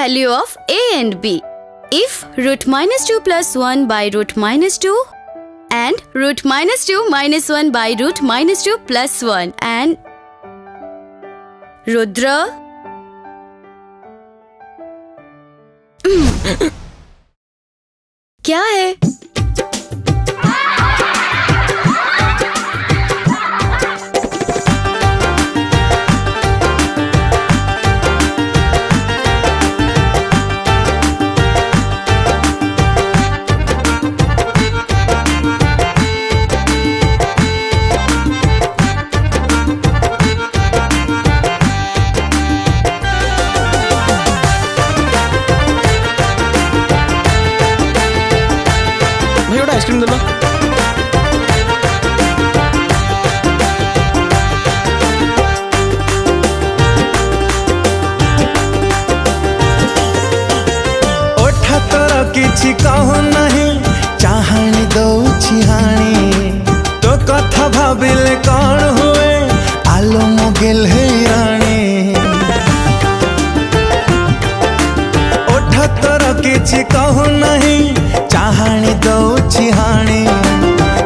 value of a and b. If root minus 2 plus 1 by root minus 2 and root minus 2 minus 1 by root minus 2 plus 1 and Rudra क्या है? Ice cream दे दो। ओठा तोर किछि कहू नहीं चाहानी दौछि हाणी तो कथा भाबिले कौन हुए आलो मोगेल हे रानी। ओठा तोर किछि कहू नहीं चाहानी दौछि हाणी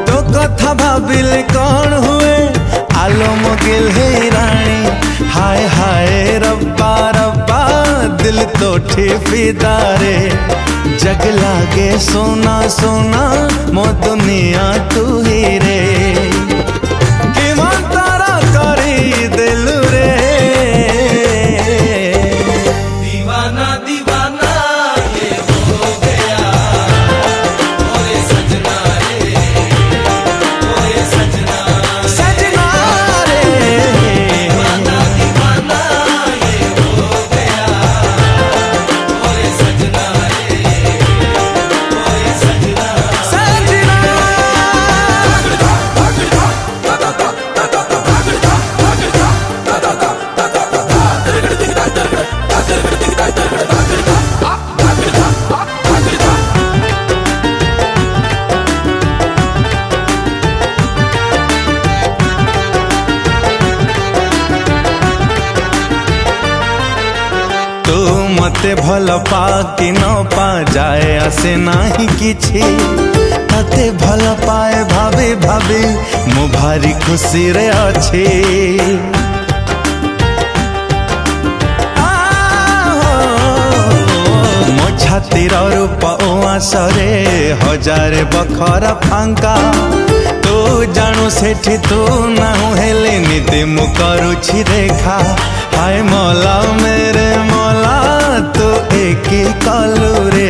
तो कथा भाबिले कौन हुए आलो मोगेल हे रानी। हाय हाय रब्बा रब्बा दिल तो फिदारे जग लागे सोना सोना मो दुनिया तू ही रे कि मन तारा करी दिल रे दीवाना दीवाना ये हो गया ओए सजना रे ओए सजना सजना रे दीवाना दीवाना ये हो गया ओए सजना रे ओए सजना सजना। तू मते भल पा कि न पा जाए आसे नाही किछि तते भल पाए भाभी भाभी मु भारी खुशी रे अछि। मो छातिर रूप आसरे हजारे बखरा फांका तू जानू सेठी तू नाहु हेले निदे मु करुछि देखा। हाय मौला मेरे मौला तू एक कलू रे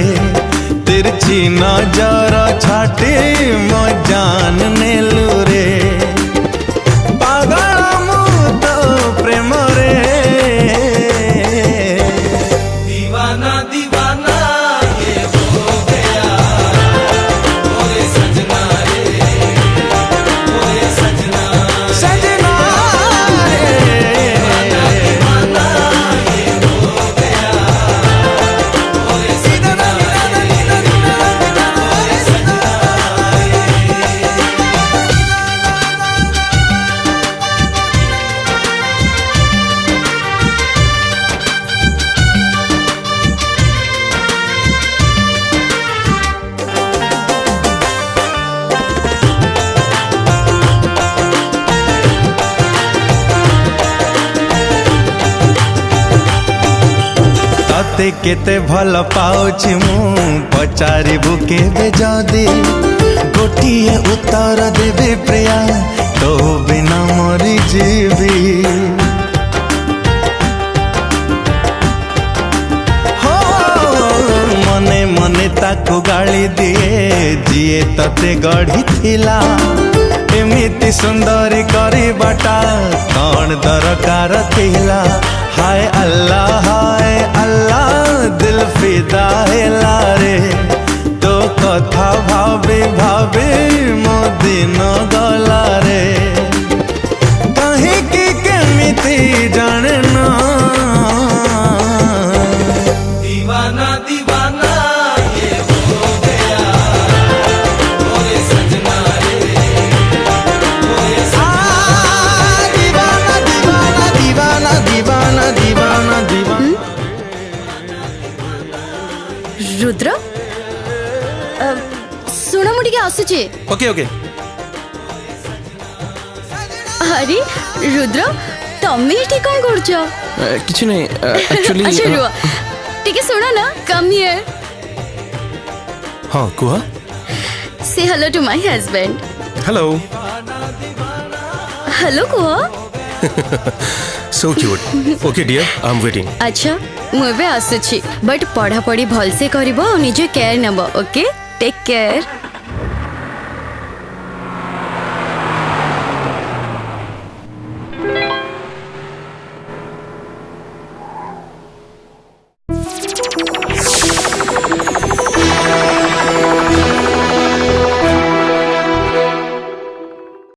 तिरछी नजर छाटी मो जान नेलू रे पागल मु तो प्रेम रे दीवाना दीवाना ये हो गया ओए सजना रे ओए सजना सजना तते केते भल पाउछि मु पचारिबु केबे जदी गोटिए उत्तर देबे प्रिया तो बिना मरी जीवी। हो मने मने ताको गाली दिए जिए तते गढ़ी थिला एमिति सुंदरी करी बाटा कौन दरकार थिला। हाय अल्लाह दिल फिदा है लारे तो कथा भाभी भाभी मो दिन गला रे कहीं की केमिति जाने ना दीवाना दीवाना ये हो गया ओए सजना रे ओए दीवाना दीवाना दीवाना दीवाना दीवाना दीवाना आसुची। Okay okay. अरे रुद्र तमे एठी कोन करछो? किछ नहीं एक्चुअली। अच्छा रुआ टिके सुनो ना, कम हियर। हाँ कुआ। Say hello to my husband. Hello. Hello कुआ। So cute. Okay dear I am waiting. अच्छा मुझे आसुची बट पढ़ा पढ़ी भल से करिवो, निजे केयर नबो। Okay take care.